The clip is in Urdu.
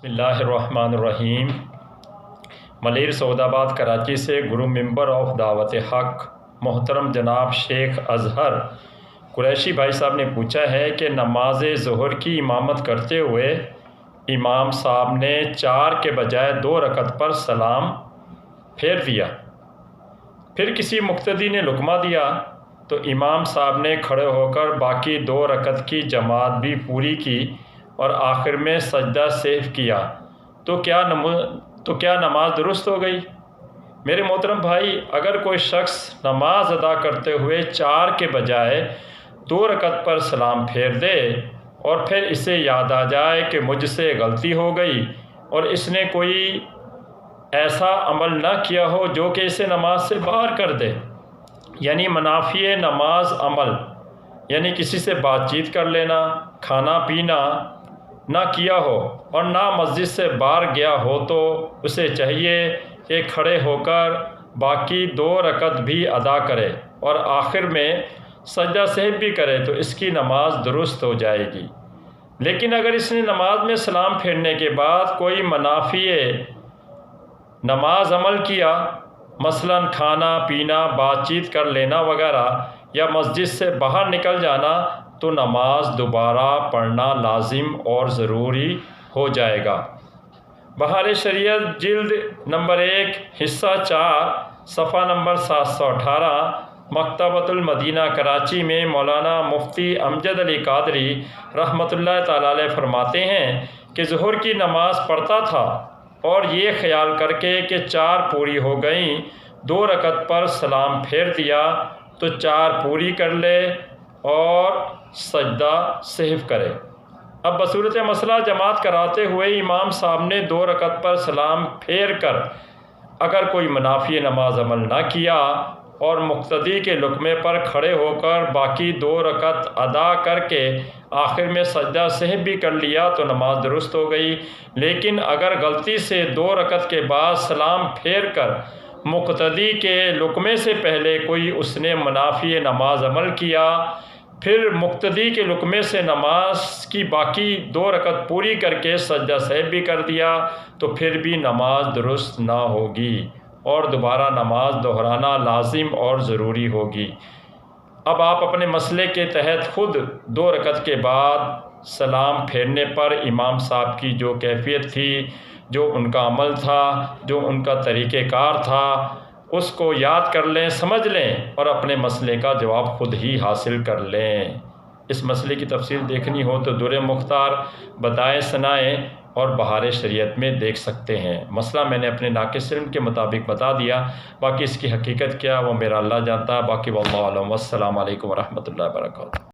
بسم اللہ الرحمن الرحیم۔ ملیر سعود آباد کراچی سے گرو ممبر آف دعوت حق محترم جناب شیخ اظہر قریشی بھائی صاحب نے پوچھا ہے کہ نماز ظہر کی امامت کرتے ہوئے امام صاحب نے 4 کے بجائے 2 رکعت پر سلام پھیر دیا، پھر کسی مقتدی نے لقمہ دیا تو امام صاحب نے کھڑے ہو کر باقی 2 رکعت کی جماعت بھی پوری کی اور آخر میں سجدہ سہو کیا تو کیا نماز درست ہو گئی؟ میرے محترم بھائی، اگر کوئی شخص نماز ادا کرتے ہوئے 4 کے بجائے 2 رکعت پر سلام پھیر دے اور پھر اسے یاد آ جائے کہ مجھ سے غلطی ہو گئی اور اس نے کوئی ایسا عمل نہ کیا ہو جو کہ اسے نماز سے باہر کر دے، یعنی منافی نماز عمل، یعنی کسی سے بات چیت کر لینا، کھانا پینا نہ کیا ہو اور نہ مسجد سے باہر گیا ہو، تو اسے چاہیے کہ کھڑے ہو کر باقی 2 رکعت بھی ادا کرے اور آخر میں سجدہ سہو بھی کرے تو اس کی نماز درست ہو جائے گی۔ لیکن اگر اس نے نماز میں سلام پھیرنے کے بعد کوئی منافی نماز عمل کیا، مثلا کھانا پینا، بات چیت کر لینا وغیرہ، یا مسجد سے باہر نکل جانا، تو نماز دوبارہ پڑھنا لازم اور ضروری ہو جائے گا۔ بہار شریعت جلد نمبر 1 حصہ 4 صفحہ نمبر 718 مکتبۃ المدینہ کراچی میں مولانا مفتی امجد علی قادری رحمۃ اللہ تعالی علیہ فرماتے ہیں کہ ظہر کی نماز پڑھتا تھا اور یہ خیال کر کے کہ 4 پوری ہو گئیں، 2 رکعت پر سلام پھیر دیا تو 4 پوری کر لے اور سجدہ سہو کرے۔ اب بصورت مسئلہ جماعت کراتے ہوئے امام صاحب نے 2 رکعت پر سلام پھیر کر اگر کوئی منافی نماز عمل نہ کیا اور مقتدی کے لقمے پر کھڑے ہو کر باقی 2 رکعت ادا کر کے آخر میں سجدہ سہو بھی کر لیا تو نماز درست ہو گئی۔ لیکن اگر غلطی سے 2 رکعت کے بعد سلام پھیر کر مقتدی کے لقمے سے پہلے کوئی اس نے منافی نماز عمل کیا، پھر مقتدی کے لقمے سے نماز کی باقی 2 رکعت پوری کر کے سجدہ سہو بھی کر دیا تو پھر بھی نماز درست نہ ہوگی اور دوبارہ نماز دہرانا لازم اور ضروری ہوگی۔ اب آپ اپنے مسئلے کے تحت خود 2 رکعت کے بعد سلام پھیرنے پر امام صاحب کی جو کیفیت تھی، جو ان کا عمل تھا، جو ان کا طریقہ کار تھا، اس کو یاد کر لیں، سمجھ لیں اور اپنے مسئلے کا جواب خود ہی حاصل کر لیں۔ اس مسئلے کی تفصیل دیکھنی ہو تو در مختار بدائے ثنائے اور بہار شریعت میں دیکھ سکتے ہیں۔ مسئلہ میں نے اپنے ناقص علم کے مطابق بتا دیا، باقی اس کی حقیقت کیا وہ میرا اللہ جانتا ہے۔ باقی واللہ اعلم۔ والسلام علیکم ورحمۃ اللہ وبرکاتہ۔